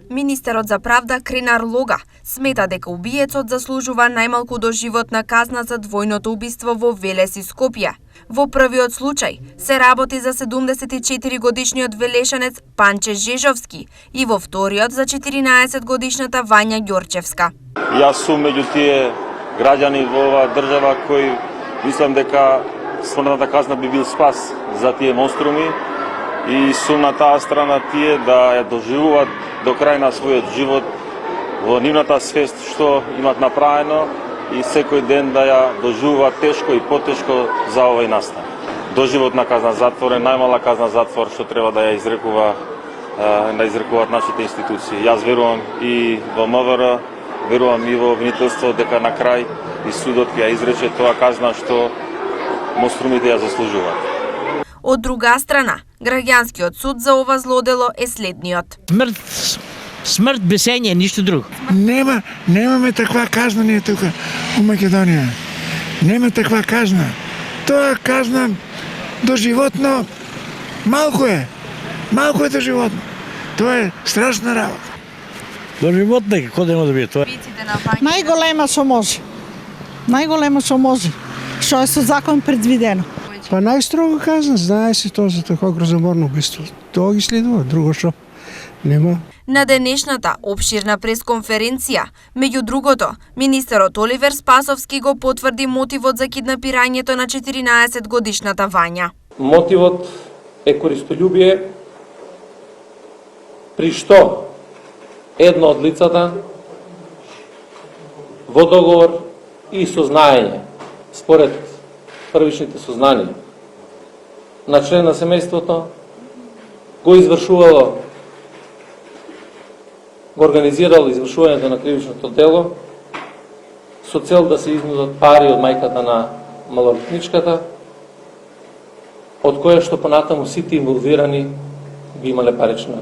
Министерот за правда Кренар Лога смета дека убиецот заслужува најмалку доживотна казна за двојното убиство во Велес и Скопје. Во првиот случај се работи за 74 годишниот велешанец Панче Жежовски и во вториот за 14 годишната Вања Ѓорчевска. Јас сум меѓу тие граѓани во оваа држава кои мислам дека смртната казна би бил спас за тие монструми и сум на таа страна тие да ја доживуваат до крај на својот живот во нивната свест што имат направено и секој ден да ја доживуваат тешко и потешко за овој настан. Доживотна казна затвор е најмала казна затвор што треба да ја изрекуваат нашите институции. Јас верувам и во МВР, верувам и во обвинителство дека на крај и судот ќе ја изрече тоа казна што монструмите ја заслужуваат. Од друга страна, граѓанскиот суд за ова злодело е следниот. Смрт бесење, ништо друго. Немаме таква казна ние тука у Македонија. Нема таква казна. Тоа казна доживотно малку е. Малку е доживотно. Тоа е страшна работа. Доживотно како да биде тоа? Најголема што може. Најголема што може. Што е со закон предвидено. Па најстрого казна, знае се тоа за такво грозоморно убиство. Тоа ги следува, друго што нема. На денешната опширна пресконференција, меѓу другото, министерот Оливер Спасовски го потврди мотивот за киднапирањето на 14 годишната Вања. Мотивот е користолюбие, при што едно од лицата во договор и сознаење, според првичните сознанија на член на семејството, го извршувало, го организирало извршувањето на кривичното дело со цел да се изнудат пари од мајката на малолетничката, од која што понатаму сите инволвирани би имале парична,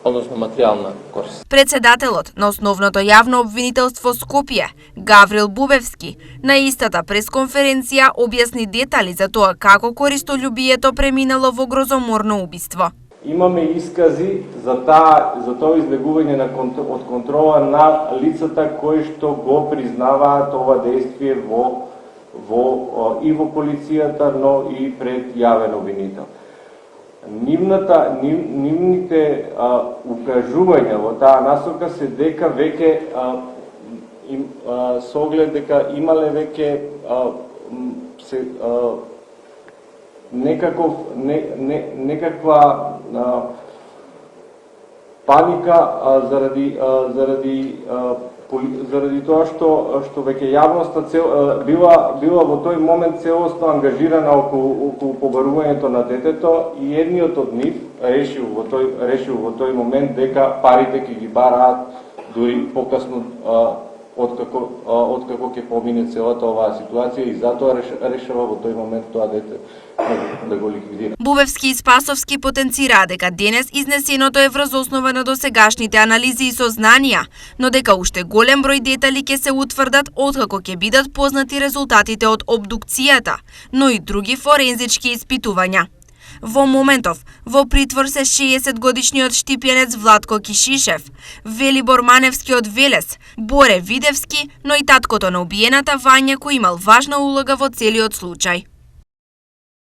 односно материјална корист. Председателот на Основното јавно обвинителство Скопје, Гаврил Бубевски, на истата пресконференција објасни детали за тоа како користолюбието преминало во грозоморно убиство. Имаме искази за тоа избегување од контрола на лицата кои што го признаваат ова действие и во полицијата, но и пред јавен обвинител. Нивните укажувања во таа насока се дека веќе со оглед дека имале веќе некаква паника заради тоа што веќе јавноста била во тој момент целосно ангажирана околу побарувањето на детето и едниот од нив решил во тој момент дека парите ќе ги бараат дури покасно откако ќе помине целата оваа ситуација и затоа решава во тој момент тоа дете да го ликвидира. Бубевски и Спасовски потенцираа дека денес изнесеното е врз основа на досегашните анализи и сознанија, но дека уште голем број детали ќе се утврдат откако ќе бидат познати резултатите од обдукцијата, но и други форензички испитувања. Во моментов, во притвор се 60-годишниот штипјанец Владко Кишишев, Велибор Маневски од Велес, Боре Видевски, но и таткото на убиената Вања кој имал важна улога во целиот случај.